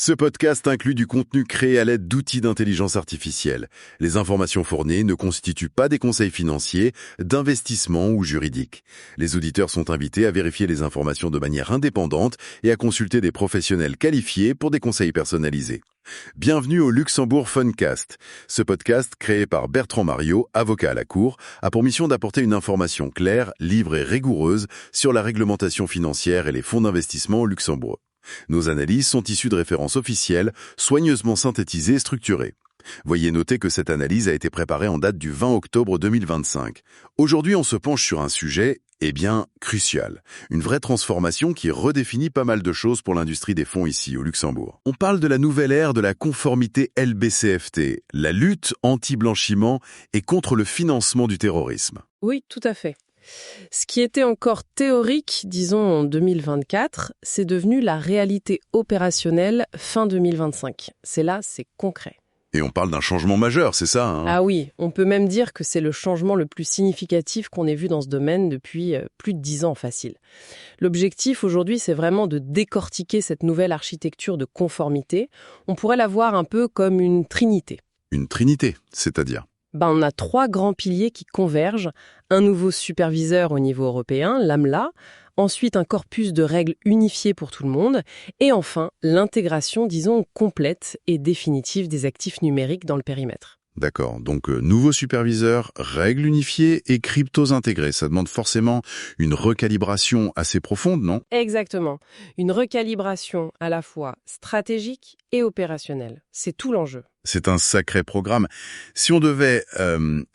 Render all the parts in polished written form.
Ce podcast inclut du contenu créé à l'aide d'outils d'intelligence artificielle. Les informations fournies ne constituent pas des conseils financiers, d'investissement ou juridiques. Les auditeurs sont invités à vérifier les informations de manière indépendante et à consulter des professionnels qualifiés pour des conseils personnalisés. Bienvenue au Luxembourg Funcast. Ce podcast, créé par Bertrand Mariot, avocat à la Cour, a pour mission d'apporter une information claire, libre et rigoureuse sur la réglementation financière et les fonds d'investissement au Luxembourg. Nos analyses sont issues de références officielles, soigneusement synthétisées et structurées. Veuillez noter que cette analyse a été préparée en date du 20 octobre 2025. Aujourd'hui, on se penche sur un sujet, crucial. Une vraie transformation qui redéfinit pas mal de choses pour l'industrie des fonds ici, au Luxembourg. On parle de la nouvelle ère de la conformité LBCFT, la lutte anti-blanchiment et contre le financement du terrorisme. Oui, tout à fait. Ce qui était encore théorique, disons en 2024, c'est devenu la réalité opérationnelle fin 2025. C'est concret. Et on parle d'un changement majeur, c'est ça, hein ? Ah oui, on peut même dire que c'est le changement le plus significatif qu'on ait vu dans ce domaine depuis plus de 10 ans facile. L'objectif aujourd'hui, c'est vraiment de décortiquer cette nouvelle architecture de conformité. On pourrait la voir un peu comme une trinité. Une trinité, c'est-à-dire ? On a 3 grands piliers qui convergent. Un nouveau superviseur au niveau européen, l'AMLA, ensuite un corpus de règles unifiées pour tout le monde, et enfin l'intégration, disons, complète et définitive des actifs numériques dans le périmètre. D'accord, donc nouveau superviseur, règles unifiées et cryptos intégrés. Ça demande forcément une recalibration assez profonde, non ? Exactement. Une recalibration à la fois stratégique et opérationnelle. C'est tout l'enjeu. C'est un sacré programme. Si on devait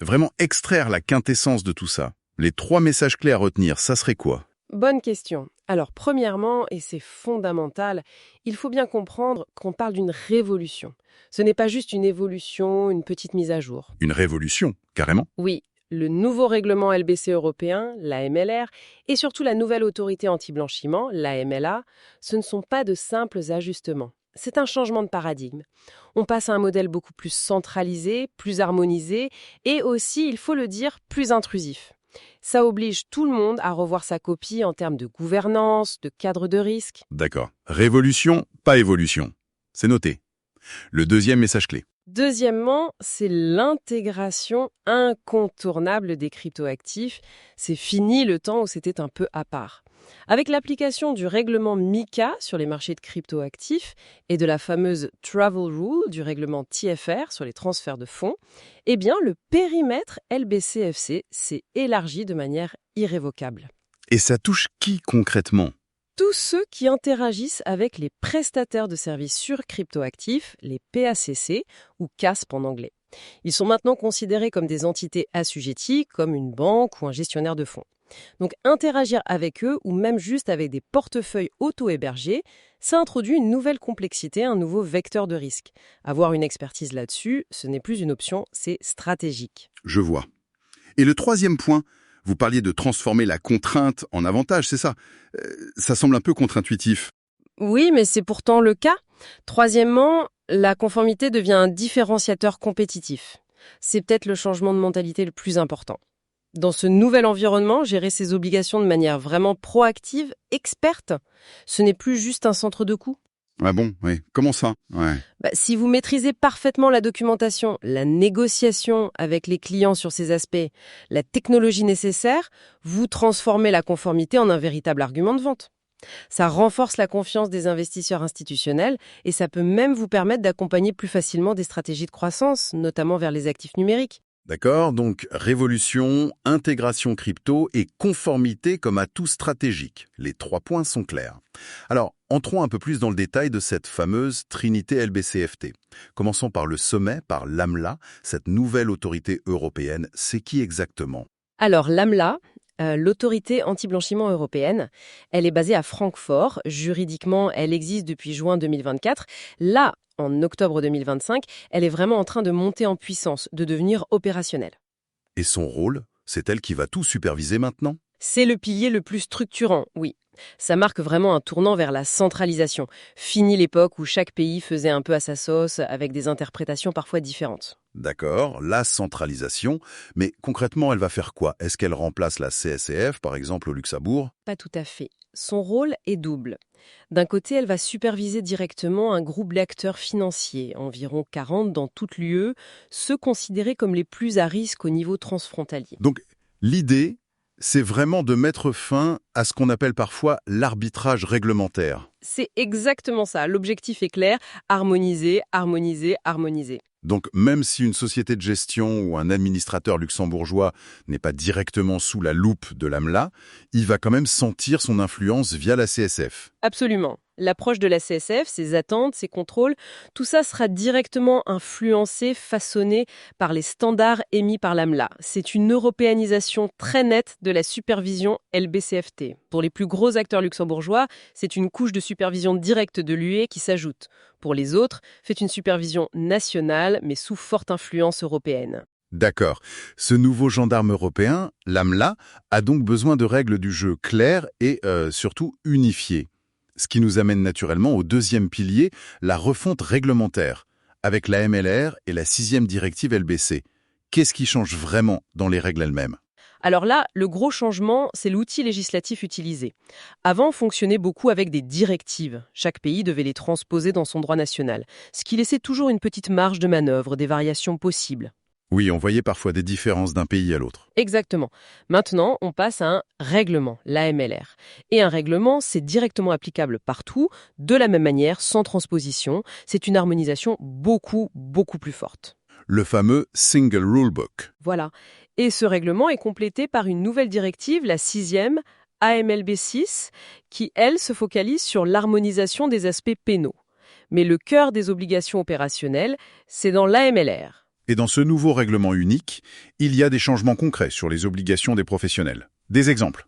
vraiment extraire la quintessence de tout ça, les 3 messages clés à retenir, ça serait quoi ? Bonne question. Alors, premièrement, et c'est fondamental, il faut bien comprendre qu'on parle d'une révolution. Ce n'est pas juste une évolution, une petite mise à jour. Une révolution, carrément ? Oui, le nouveau règlement LBC européen, l'AMLR, et surtout la nouvelle autorité anti-blanchiment, l'AMLA, ce ne sont pas de simples ajustements. C'est un changement de paradigme. On passe à un modèle beaucoup plus centralisé, plus harmonisé, et aussi, il faut le dire, plus intrusif. Ça oblige tout le monde à revoir sa copie en termes de gouvernance, de cadre de risque. D'accord. Révolution, pas évolution. C'est noté. Le deuxième message clé. Deuxièmement, c'est l'intégration incontournable des cryptoactifs. C'est fini le temps où c'était un peu à part. Avec l'application du règlement MiCA sur les marchés de cryptoactifs et de la fameuse Travel Rule du règlement TFR sur les transferts de fonds, le périmètre LBCFC s'est élargi de manière irrévocable. Et ça touche qui concrètement ? Tous ceux qui interagissent avec les prestataires de services sur cryptoactifs, les PACC ou CASP en anglais. Ils sont maintenant considérés comme des entités assujetties, comme une banque ou un gestionnaire de fonds. Donc interagir avec eux ou même juste avec des portefeuilles auto-hébergés, ça introduit une nouvelle complexité, un nouveau vecteur de risque. Avoir une expertise là-dessus, ce n'est plus une option, c'est stratégique. Je vois. Et le troisième point, vous parliez de transformer la contrainte en avantage, c'est ça ? Ça semble un peu contre-intuitif. Oui, mais c'est pourtant le cas. Troisièmement, la conformité devient un différenciateur compétitif. C'est peut-être le changement de mentalité le plus important. Dans ce nouvel environnement, gérer ses obligations de manière vraiment proactive, experte, ce n'est plus juste un centre de coûts. Ah bon, oui. Comment ça ? Ouais. Si vous maîtrisez parfaitement la documentation, la négociation avec les clients sur ces aspects, la technologie nécessaire, vous transformez la conformité en un véritable argument de vente. Ça renforce la confiance des investisseurs institutionnels et ça peut même vous permettre d'accompagner plus facilement des stratégies de croissance, notamment vers les actifs numériques. D'accord, donc révolution, intégration crypto et conformité comme atout stratégique. Les 3 points sont clairs. Alors, entrons un peu plus dans le détail de cette fameuse Trinité LBCFT. Commençons par le sommet, par l'AMLA, cette nouvelle autorité européenne. C'est qui exactement ? Alors, l'AMLA, l'autorité anti-blanchiment européenne, elle est basée à Francfort. Juridiquement, elle existe depuis juin 2024. Là, en octobre 2025, elle est vraiment en train de monter en puissance, de devenir opérationnelle. Et son rôle, c'est elle qui va tout superviser maintenant ? C'est le pilier le plus structurant, oui. Ça marque vraiment un tournant vers la centralisation. Fini l'époque où chaque pays faisait un peu à sa sauce, avec des interprétations parfois différentes. D'accord, la centralisation, mais concrètement, elle va faire quoi? Est-ce qu'elle remplace la CSCF, par exemple, au Luxembourg? Pas tout à fait. Son rôle est double. D'un côté, elle va superviser directement un groupe d'acteurs financiers, environ 40 dans toute l'UE, ceux considérés comme les plus à risque au niveau transfrontalier. Donc, l'idée, c'est vraiment de mettre fin à ce qu'on appelle parfois l'arbitrage réglementaire. C'est exactement ça. L'objectif est clair, harmoniser, harmoniser, harmoniser. Donc, même si une société de gestion ou un administrateur luxembourgeois n'est pas directement sous la loupe de l'AMLA, il va quand même sentir son influence via la CSF. Absolument. L'approche de la CSF, ses attentes, ses contrôles, tout ça sera directement influencé, façonné par les standards émis par l'AMLA. C'est une européanisation très nette de la supervision LBCFT. Pour les plus gros acteurs luxembourgeois, c'est une couche de supervision directe de l'UE qui s'ajoute. Pour les autres, c'est une supervision nationale, mais sous forte influence européenne. D'accord. Ce nouveau gendarme européen, l'AMLA, a donc besoin de règles du jeu claires et surtout unifiées. Ce qui nous amène naturellement au deuxième pilier, la refonte réglementaire, avec la MLR et la 6e directive LBC. Qu'est-ce qui change vraiment dans les règles elles-mêmes? Alors là, le gros changement, c'est l'outil législatif utilisé. Avant, on fonctionnait beaucoup avec des directives. Chaque pays devait les transposer dans son droit national, ce qui laissait toujours une petite marge de manœuvre, des variations possibles. Oui, on voyait parfois des différences d'un pays à l'autre. Exactement. Maintenant, on passe à un règlement, l'AMLR. Et un règlement, c'est directement applicable partout, de la même manière, sans transposition. C'est une harmonisation beaucoup, beaucoup plus forte. Le fameux Single Rulebook. Voilà. Et ce règlement est complété par une nouvelle directive, la 6e, AMLB6, qui, elle, se focalise sur l'harmonisation des aspects pénaux. Mais le cœur des obligations opérationnelles, c'est dans l'AMLR. Et dans ce nouveau règlement unique, il y a des changements concrets sur les obligations des professionnels. Des exemples.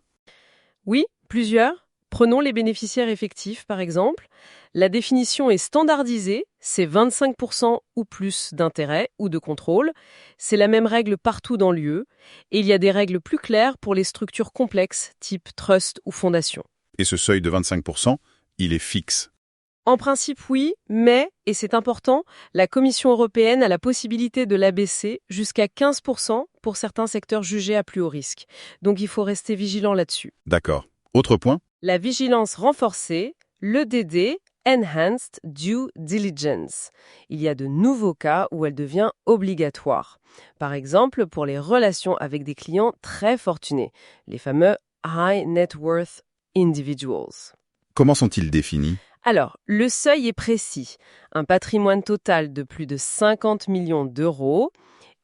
Oui, plusieurs. Prenons les bénéficiaires effectifs, par exemple. La définition est standardisée, c'est 25% ou plus d'intérêt ou de contrôle. C'est la même règle partout dans l'UE. Et il y a des règles plus claires pour les structures complexes, type trust ou fondation. Et ce seuil de 25%, il est fixe. En principe, oui, mais, et c'est important, la Commission européenne a la possibilité de l'abaisser jusqu'à 15% pour certains secteurs jugés à plus haut risque. Donc il faut rester vigilant là-dessus. D'accord. Autre point? La vigilance renforcée, l'EDD, Enhanced Due Diligence. Il y a de nouveaux cas où elle devient obligatoire. Par exemple, pour les relations avec des clients très fortunés, les fameux High Net Worth Individuals. Comment sont-ils définis? Alors, le seuil est précis. Un patrimoine total de plus de 50 millions d'euros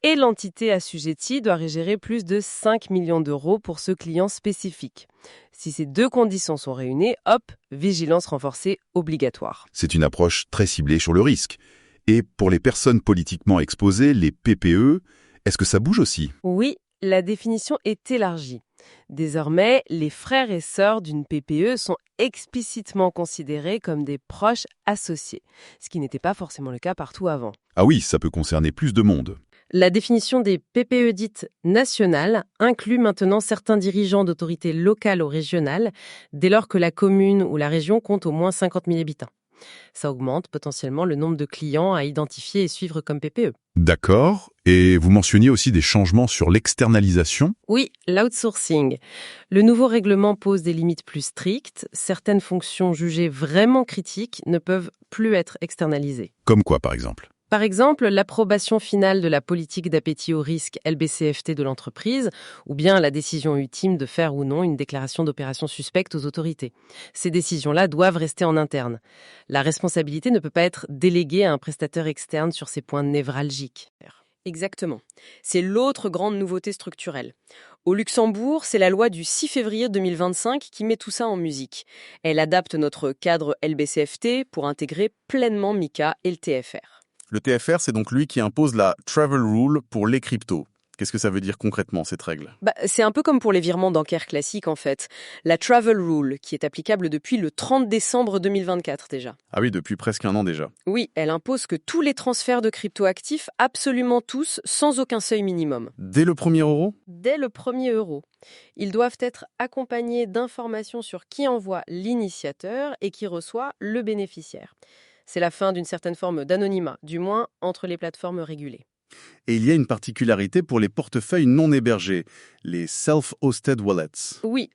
et l'entité assujettie doit gérer plus de 5 millions d'euros pour ce client spécifique. Si ces deux conditions sont réunies, hop, vigilance renforcée obligatoire. C'est une approche très ciblée sur le risque. Et pour les personnes politiquement exposées, les PPE, est-ce que ça bouge aussi? Oui, la définition est élargie. Désormais, les frères et sœurs d'une PPE sont explicitement considérés comme des proches associés, ce qui n'était pas forcément le cas partout avant. Ah oui, ça peut concerner plus de monde. La définition des PPE dites nationales inclut maintenant certains dirigeants d'autorités locales ou régionales, dès lors que la commune ou la région compte au moins 50 000 habitants. Ça augmente potentiellement le nombre de clients à identifier et suivre comme PPE. D'accord. Et vous mentionniez aussi des changements sur l'externalisation? Oui, l'outsourcing. Le nouveau règlement pose des limites plus strictes. Certaines fonctions jugées vraiment critiques ne peuvent plus être externalisées. Comme quoi, par exemple? Par exemple, l'approbation finale de la politique d'appétit au risque LBCFT de l'entreprise, ou bien la décision ultime de faire ou non une déclaration d'opération suspecte aux autorités. Ces décisions-là doivent rester en interne. La responsabilité ne peut pas être déléguée à un prestataire externe sur ces points névralgiques. Exactement. C'est l'autre grande nouveauté structurelle. Au Luxembourg, c'est la loi du 6 février 2025 qui met tout ça en musique. Elle adapte notre cadre LBCFT pour intégrer pleinement MiCA et le TFR. Le TFR, c'est donc lui qui impose la Travel Rule pour les cryptos. Qu'est-ce que ça veut dire concrètement, cette règle? C'est un peu comme pour les virements bancaires classiques en fait. La Travel Rule, qui est applicable depuis le 30 décembre 2024 déjà. Ah oui, depuis presque un an déjà. Oui, elle impose que tous les transferts de cryptoactifs, absolument tous, sans aucun seuil minimum. Dès le premier euro? Dès le premier euro. Ils doivent être accompagnés d'informations sur qui envoie l'initiateur et qui reçoit le bénéficiaire. C'est la fin d'une certaine forme d'anonymat, du moins entre les plateformes régulées. Et il y a une particularité pour les portefeuilles non hébergés, les self-hosted wallets. Oui,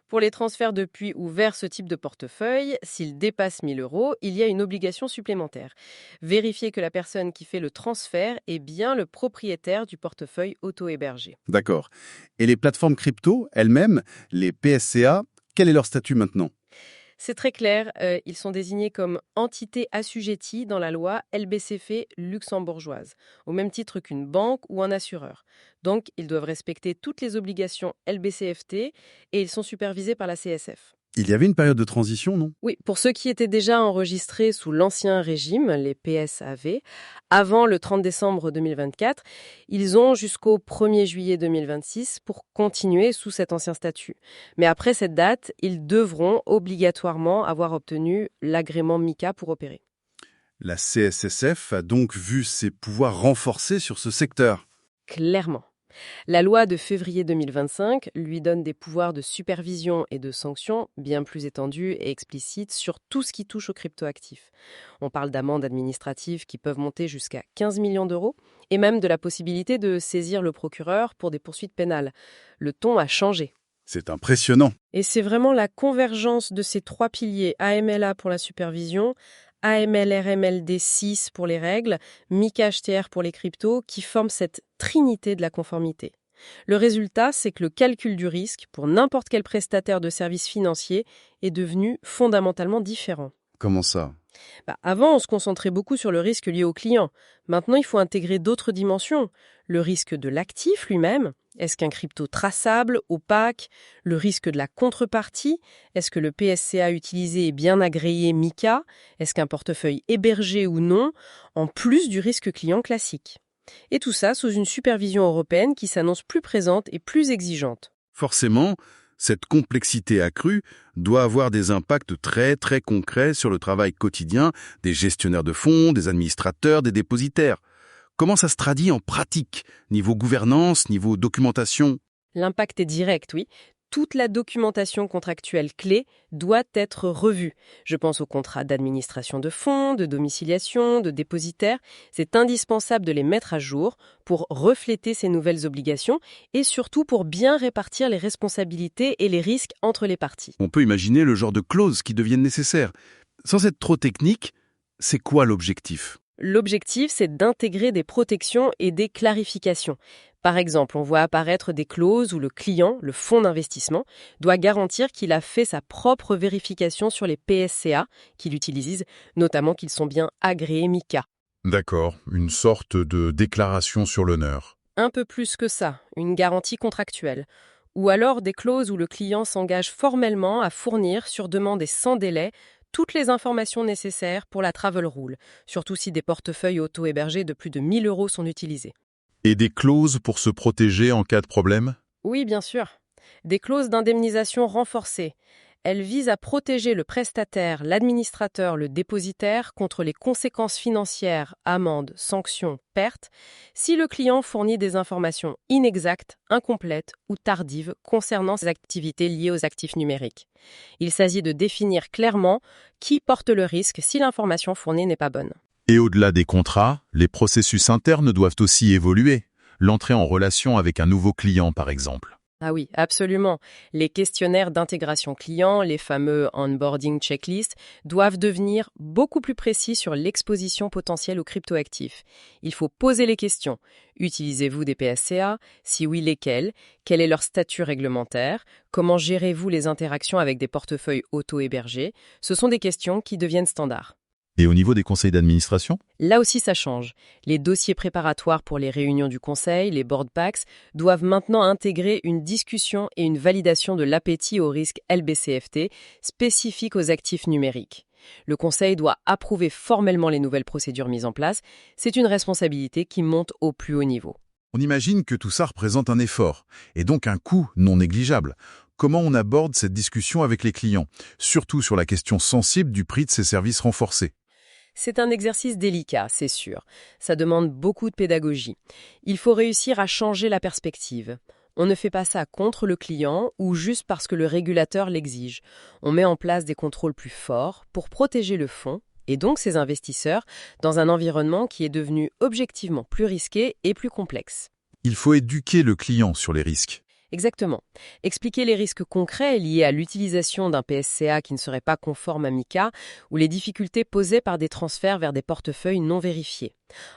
pour les transferts depuis ou vers ce type de portefeuille, s'ils dépassent 1 000 euros, il y a une obligation supplémentaire. Vérifier que la personne qui fait le transfert est bien le propriétaire du portefeuille auto-hébergé. D'accord. Et les plateformes crypto, elles-mêmes, les PSCA, quel est leur statut maintenant? C'est très clair, ils sont désignés comme entités assujetties dans la loi LBCF luxembourgeoise, au même titre qu'une banque ou un assureur. Donc, ils doivent respecter toutes les obligations LBCFT et ils sont supervisés par la CSF. Il y avait une période de transition, non? Oui, pour ceux qui étaient déjà enregistrés sous l'ancien régime, les PSAV, avant le 30 décembre 2024, ils ont jusqu'au 1er juillet 2026 pour continuer sous cet ancien statut. Mais après cette date, ils devront obligatoirement avoir obtenu l'agrément MiCA pour opérer. La CSSF a donc vu ses pouvoirs renforcés sur ce secteur. Clairement. La loi de février 2025 lui donne des pouvoirs de supervision et de sanction bien plus étendus et explicites sur tout ce qui touche aux cryptoactifs. On parle d'amendes administratives qui peuvent monter jusqu'à 15 millions d'euros et même de la possibilité de saisir le procureur pour des poursuites pénales. Le ton a changé. C'est impressionnant. Et c'est vraiment la convergence de ces 3 piliers, AMLA pour la supervision, AML-RMLD 6 pour les règles, MiCA-HTR pour les cryptos, qui forment cette trinité de la conformité. Le résultat, c'est que le calcul du risque, pour n'importe quel prestataire de services financiers, est devenu fondamentalement différent. Comment ça? Avant, on se concentrait beaucoup sur le risque lié au client. Maintenant, il faut intégrer d'autres dimensions. Le risque de l'actif lui-même. Est-ce qu'un crypto traçable, opaque? Le risque de la contrepartie? Est-ce que le PSCA utilisé est bien agréé MiCA? Est-ce qu'un portefeuille hébergé ou non? En plus du risque client classique. Et tout ça sous une supervision européenne qui s'annonce plus présente et plus exigeante. Forcément, cette complexité accrue doit avoir des impacts très très concrets sur le travail quotidien des gestionnaires de fonds, des administrateurs, des dépositaires. Comment ça se traduit en pratique, niveau gouvernance, niveau documentation? L'impact est direct, oui. Toute la documentation contractuelle clé doit être revue. Je pense aux contrats d'administration de fonds, de domiciliation, de dépositaire. C'est indispensable de les mettre à jour pour refléter ces nouvelles obligations et surtout pour bien répartir les responsabilités et les risques entre les parties. On peut imaginer le genre de clauses qui deviennent nécessaires. Sans être trop technique, c'est quoi l'objectif? L'objectif, c'est d'intégrer des protections et des clarifications. Par exemple, on voit apparaître des clauses où le client, le fonds d'investissement, doit garantir qu'il a fait sa propre vérification sur les PSCA qu'il utilise, notamment qu'ils sont bien agréés MiCA. D'accord, une sorte de déclaration sur l'honneur. Un peu plus que ça, une garantie contractuelle. Ou alors des clauses où le client s'engage formellement à fournir, sur demande et sans délai, toutes les informations nécessaires pour la Travel Rule, surtout si des portefeuilles auto-hébergés de plus de 1 000 euros sont utilisés. Et des clauses pour se protéger en cas de problème? Oui, bien sûr. Des clauses d'indemnisation renforcées. Elles visent à protéger le prestataire, l'administrateur, le dépositaire contre les conséquences financières, amendes, sanctions, pertes, si le client fournit des informations inexactes, incomplètes ou tardives concernant ses activités liées aux actifs numériques. Il s'agit de définir clairement qui porte le risque si l'information fournie n'est pas bonne. Et au-delà des contrats, les processus internes doivent aussi évoluer. L'entrée en relation avec un nouveau client, par exemple. Ah oui, absolument. Les questionnaires d'intégration client, les fameux onboarding checklist, doivent devenir beaucoup plus précis sur l'exposition potentielle aux cryptoactifs. Il faut poser les questions. Utilisez-vous des PSCA? Si oui, lesquels? Quel est leur statut réglementaire? Comment gérez-vous les interactions avec des portefeuilles auto-hébergés? Ce sont des questions qui deviennent standards. Et au niveau des conseils d'administration? Là aussi, ça change. Les dossiers préparatoires pour les réunions du conseil, les board packs, doivent maintenant intégrer une discussion et une validation de l'appétit au risque LBCFT spécifique aux actifs numériques. Le conseil doit approuver formellement les nouvelles procédures mises en place. C'est une responsabilité qui monte au plus haut niveau. On imagine que tout ça représente un effort, et donc un coût non négligeable. Comment on aborde cette discussion avec les clients, surtout sur la question sensible du prix de ces services renforcés? C'est un exercice délicat, c'est sûr. Ça demande beaucoup de pédagogie. Il faut réussir à changer la perspective. On ne fait pas ça contre le client ou juste parce que le régulateur l'exige. On met en place des contrôles plus forts pour protéger le fonds et donc ses investisseurs dans un environnement qui est devenu objectivement plus risqué et plus complexe. Il faut éduquer le client sur les risques. Exactement. Expliquer les risques concrets liés à l'utilisation d'un PSCA qui ne serait pas conforme à MiCA ou les difficultés posées par des transferts vers des portefeuilles non vérifiés.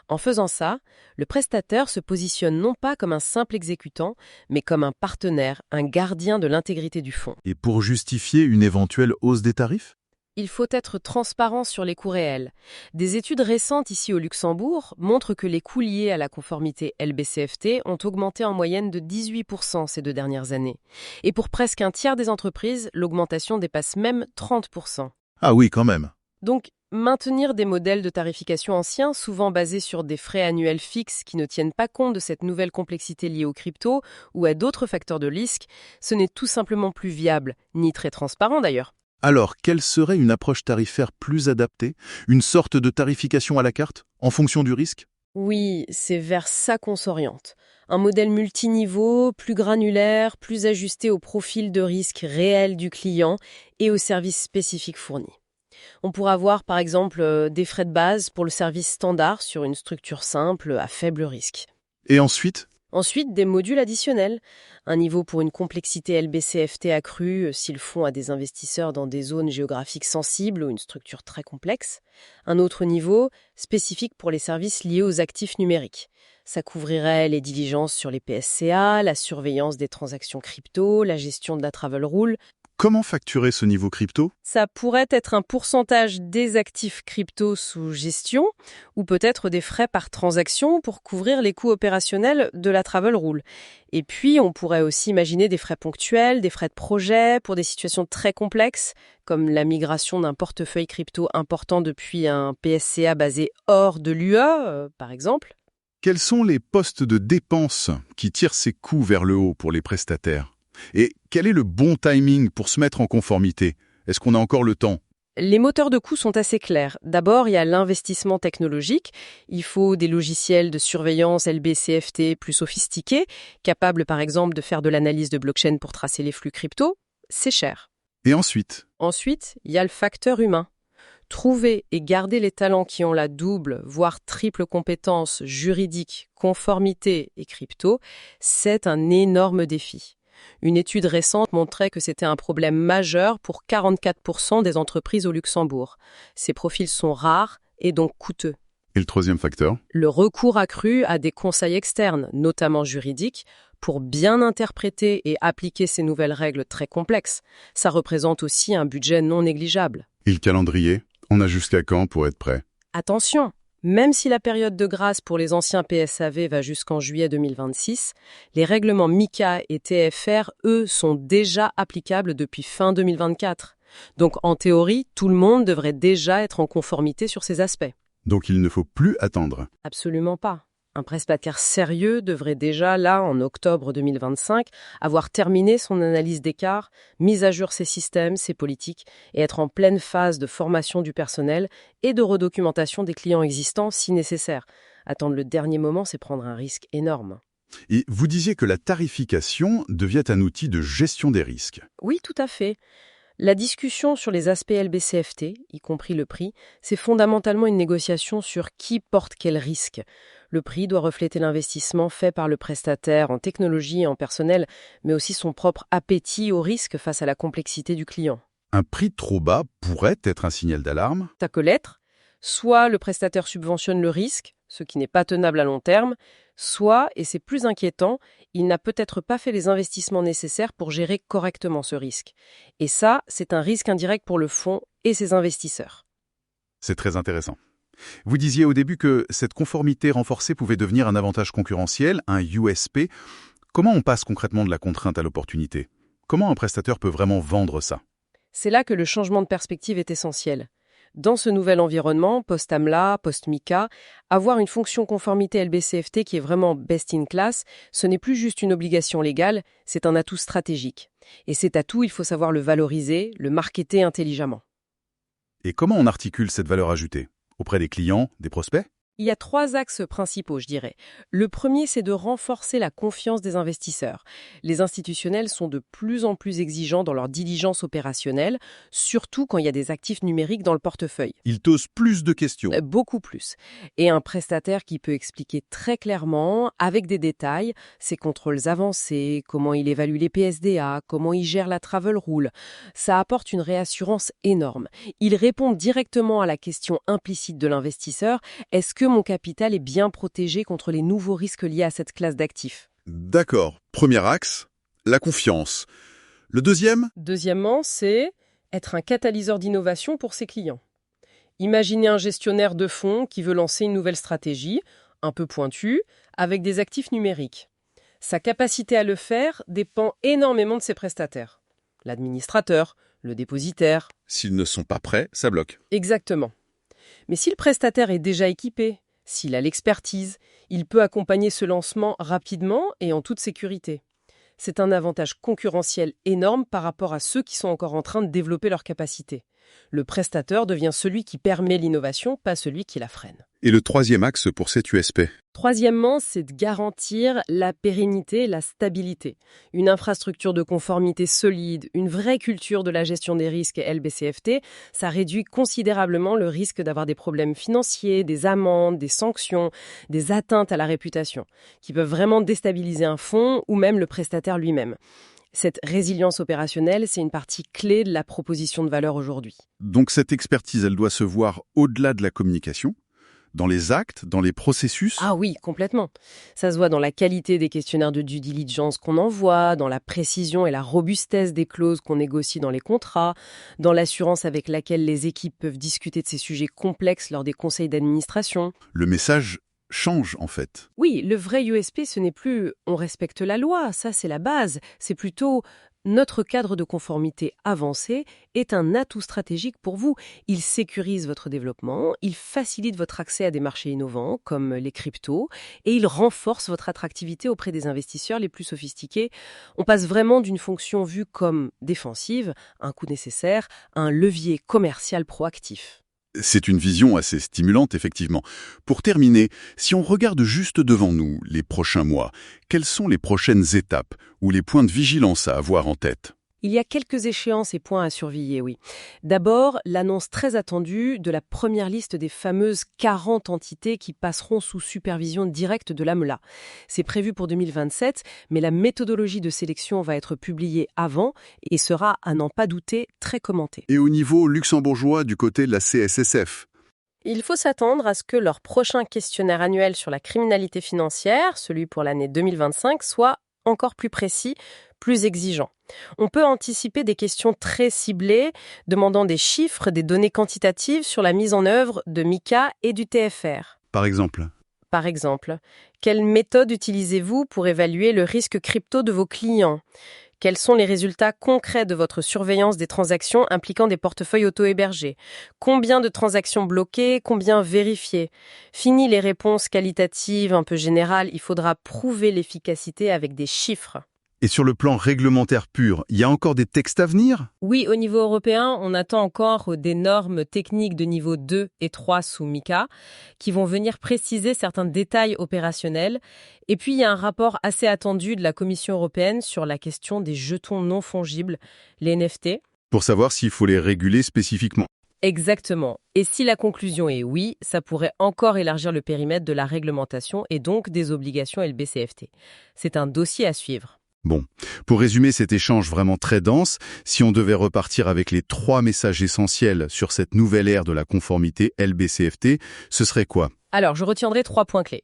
En faisant ça, le prestataire se positionne non pas comme un simple exécutant, mais comme un partenaire, un gardien de l'intégrité du fonds. Et pour justifier une éventuelle hausse des tarifs? Il faut être transparent sur les coûts réels. Des études récentes ici au Luxembourg montrent que les coûts liés à la conformité LBCFT ont augmenté en moyenne de 18% ces 2 dernières années. Et pour presque un tiers des entreprises, l'augmentation dépasse même 30%. Ah oui, quand même. Donc, maintenir des modèles de tarification anciens, souvent basés sur des frais annuels fixes qui ne tiennent pas compte de cette nouvelle complexité liée aux cryptos ou à d'autres facteurs de risque, ce n'est tout simplement plus viable, ni très transparent d'ailleurs. Alors, quelle serait une approche tarifaire plus adaptée? Une sorte de tarification à la carte, en fonction du risque? Oui, c'est vers ça qu'on s'oriente. Un modèle multiniveau, plus granulaire, plus ajusté au profil de risque réel du client et aux services spécifiques fournis. On pourra avoir par exemple des frais de base pour le service standard sur une structure simple à faible risque. Et ensuite? Ensuite, des modules additionnels. Un niveau pour une complexité LBCFT accrue si le fonds a des investisseurs dans des zones géographiques sensibles ou une structure très complexe. Un autre niveau, spécifique pour les services liés aux actifs numériques. Ça couvrirait les diligences sur les PSCA, la surveillance des transactions crypto, la gestion de la travel rule. Comment facturer ce niveau crypto? Ça pourrait être un pourcentage des actifs crypto sous gestion ou peut-être des frais par transaction pour couvrir les coûts opérationnels de la travel rule. Et puis, on pourrait aussi imaginer des frais ponctuels, des frais de projet pour des situations très complexes, comme la migration d'un portefeuille crypto important depuis un PSCA basé hors de l'UE, par exemple. Quels sont les postes de dépenses qui tirent ces coûts vers le haut pour les prestataires? Et quel est le bon timing pour se mettre en conformité? Est-ce qu'on a encore le temps? Les moteurs de coûts sont assez clairs. D'abord, il y a l'investissement technologique. Il faut des logiciels de surveillance LBCFT plus sophistiqués, capables par exemple de faire de l'analyse de blockchain pour tracer les flux crypto. C'est cher. Et ensuite? Ensuite, il y a le facteur humain. Trouver et garder les talents qui ont la double, voire triple compétence juridique, conformité et crypto, c'est un énorme défi. Une étude récente montrait que c'était un problème majeur pour 44% des entreprises au Luxembourg. Ces profils sont rares et donc coûteux. Et le troisième facteur? Le recours accru à des conseils externes, notamment juridiques, pour bien interpréter et appliquer ces nouvelles règles très complexes. Ça représente aussi un budget non négligeable. Et le calendrier? On a jusqu'à quand pour être prêt? Attention! Même si la période de grâce pour les anciens PSAV va jusqu'en juillet 2026, les règlements MiCA et TFR, eux, sont déjà applicables depuis fin 2024. Donc, en théorie, tout le monde devrait déjà être en conformité sur ces aspects. Donc il ne faut plus attendre. Absolument pas. Un prestataire sérieux devrait déjà, là, en octobre 2025, avoir terminé son analyse d'écart, mis à jour ses systèmes, ses politiques, et être en pleine phase de formation du personnel et de redocumentation des clients existants si nécessaire. Attendre le dernier moment, c'est prendre un risque énorme. Et vous disiez que la tarification devient un outil de gestion des risques. Oui, tout à fait. La discussion sur les aspects LBCFT, y compris le prix, c'est fondamentalement une négociation sur qui porte quel risque. Le prix doit refléter l'investissement fait par le prestataire en technologie et en personnel, mais aussi son propre appétit au risque face à la complexité du client. Un prix trop bas pourrait être un signal d'alarme. Ça peut l'être. Soit le prestataire subventionne le risque, ce qui n'est pas tenable à long terme, soit, et c'est plus inquiétant, il n'a peut-être pas fait les investissements nécessaires pour gérer correctement ce risque. Et ça, c'est un risque indirect pour le fonds et ses investisseurs. C'est très intéressant. Vous disiez au début que cette conformité renforcée pouvait devenir un avantage concurrentiel, un USP. Comment on passe concrètement de la contrainte à l'opportunité? Comment un prestataire peut vraiment vendre ça? C'est là que le changement de perspective est essentiel. Dans ce nouvel environnement, post-AMLA, post-MiCA, avoir une fonction conformité LBCFT qui est vraiment best in class, ce n'est plus juste une obligation légale, c'est un atout stratégique. Et cet atout, il faut savoir le valoriser, le marketer intelligemment. Et comment on articule cette valeur ajoutée? Auprès des clients, des prospects? Il y a 3 axes principaux, je dirais. Le premier, c'est de renforcer la confiance des investisseurs. Les institutionnels sont de plus en plus exigeants dans leur diligence opérationnelle, surtout quand il y a des actifs numériques dans le portefeuille. Ils t'osent plus de questions. Beaucoup plus. Et un prestataire qui peut expliquer très clairement, avec des détails, ses contrôles avancés, comment il évalue les PSDA, comment il gère la travel rule. Ça apporte une réassurance énorme. Il répond directement à la question implicite de l'investisseur, est-ce que mon capital est bien protégé contre les nouveaux risques liés à cette classe d'actifs? D'accord. Premier axe, la confiance. Le deuxième? Deuxièmement, c'est être un catalyseur d'innovation pour ses clients. Imaginez un gestionnaire de fonds qui veut lancer une nouvelle stratégie, un peu pointue, avec des actifs numériques. Sa capacité à le faire dépend énormément de ses prestataires. L'administrateur, le dépositaire. S'ils ne sont pas prêts, ça bloque. Exactement. Mais si le prestataire est déjà équipé, s'il a l'expertise, il peut accompagner ce lancement rapidement et en toute sécurité. C'est un avantage concurrentiel énorme par rapport à ceux qui sont encore en train de développer leurs capacités. Le prestataire devient celui qui permet l'innovation, pas celui qui la freine. Et le troisième axe pour cette USP? Troisièmement, c'est de garantir la pérennité et la stabilité. Une infrastructure de conformité solide, une vraie culture de la gestion des risques LBCFT, ça réduit considérablement le risque d'avoir des problèmes financiers, des amendes, des sanctions, des atteintes à la réputation, qui peuvent vraiment déstabiliser un fonds ou même le prestataire lui-même. Cette résilience opérationnelle, c'est une partie clé de la proposition de valeur aujourd'hui. Donc cette expertise, elle doit se voir au-delà de la communication, dans les actes, dans les processus? Ah oui, complètement. Ça se voit dans la qualité des questionnaires de due diligence qu'on envoie, dans la précision et la robustesse des clauses qu'on négocie dans les contrats, dans l'assurance avec laquelle les équipes peuvent discuter de ces sujets complexes lors des conseils d'administration. Le message change en fait. Oui, le vrai USP, ce n'est plus « on respecte la loi », ça c'est la base, c'est plutôt « notre cadre de conformité avancé est un atout stratégique pour vous. Il sécurise votre développement, il facilite votre accès à des marchés innovants comme les cryptos et il renforce votre attractivité auprès des investisseurs les plus sophistiqués. On passe vraiment d'une fonction vue comme défensive, un coût nécessaire, à un levier commercial proactif. C'est une vision assez stimulante, effectivement. Pour terminer, si on regarde juste devant nous les prochains mois, quelles sont les prochaines étapes ou les points de vigilance à avoir en tête? Il y a quelques échéances et points à surveiller, oui. D'abord, l'annonce très attendue de la première liste des fameuses 40 entités qui passeront sous supervision directe de l'AMLA. C'est prévu pour 2027, mais la méthodologie de sélection va être publiée avant et sera, à n'en pas douter, très commentée. Et au niveau luxembourgeois du côté de la CSSF? Il faut s'attendre à ce que leur prochain questionnaire annuel sur la criminalité financière, celui pour l'année 2025, soit encore plus précis, plus exigeant. On peut anticiper des questions très ciblées, demandant des chiffres, des données quantitatives sur la mise en œuvre de MiCA et du TFR. Par exemple? Par exemple, quelle méthode utilisez-vous pour évaluer le risque crypto de vos clients ? Quels sont les résultats concrets de votre surveillance des transactions impliquant des portefeuilles auto-hébergés ? Combien de transactions bloquées ? Combien vérifiées ? Fini les réponses qualitatives un peu générales, il faudra prouver l'efficacité avec des chiffres. Et sur le plan réglementaire pur, il y a encore des textes à venir? Oui, au niveau européen, on attend encore des normes techniques de niveau 2 et 3 sous MiCA qui vont venir préciser certains détails opérationnels. Et puis, il y a un rapport assez attendu de la Commission européenne sur la question des jetons non fongibles, les NFT. Pour savoir s'il faut les réguler spécifiquement. Exactement. Et si la conclusion est oui, ça pourrait encore élargir le périmètre de la réglementation et donc des obligations LBCFT. C'est un dossier à suivre. Bon, pour résumer cet échange vraiment très dense, si on devait repartir avec les 3 messages essentiels sur cette nouvelle ère de la conformité LBCFT, ce serait quoi? Alors, je retiendrai 3 points clés.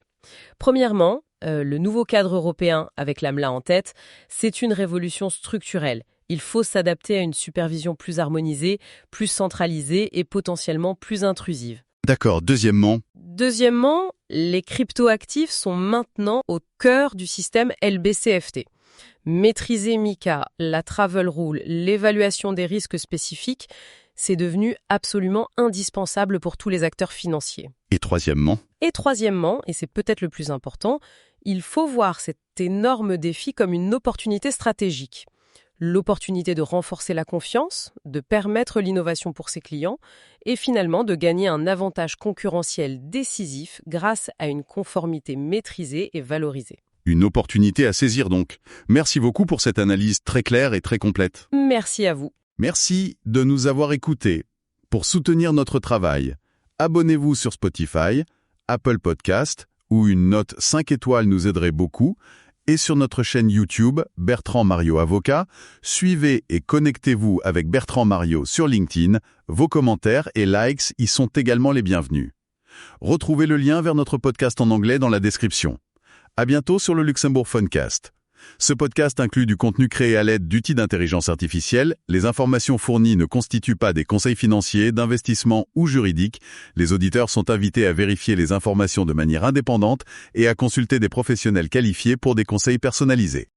Premièrement, le nouveau cadre européen avec l'AMLA en tête, c'est une révolution structurelle. Il faut s'adapter à une supervision plus harmonisée, plus centralisée et potentiellement plus intrusive. D'accord, deuxièmement, les cryptoactifs sont maintenant au cœur du système LBCFT. Maîtriser MiCA, la travel rule, l'évaluation des risques spécifiques, C'est devenu absolument indispensable pour tous les acteurs financiers. Et troisièmement, Et troisièmement, et c'est peut-être le plus important, il faut voir cet énorme défi comme une opportunité stratégique. L'opportunité de renforcer la confiance, de permettre l'innovation pour ses clients et finalement de gagner un avantage concurrentiel décisif grâce à une conformité maîtrisée et valorisée. une opportunité à saisir donc. Merci beaucoup pour cette analyse très claire et très complète. Merci à vous. Merci de nous avoir écoutés. Pour soutenir notre travail, abonnez-vous sur Spotify, Apple Podcast, où une note 5 étoiles nous aiderait beaucoup, et sur notre chaîne YouTube Bertrand Mario Avocat. Suivez et connectez-vous avec Bertrand Mario sur LinkedIn. Vos commentaires et likes y sont également les bienvenus. Retrouvez le lien vers notre podcast en anglais dans la description. À bientôt sur le Luxembourg Funcast. Ce podcast inclut du contenu créé à l'aide d'outils d'intelligence artificielle. Les informations fournies ne constituent pas des conseils financiers, d'investissement ou juridiques. Les auditeurs sont invités à vérifier les informations de manière indépendante et à consulter des professionnels qualifiés pour des conseils personnalisés.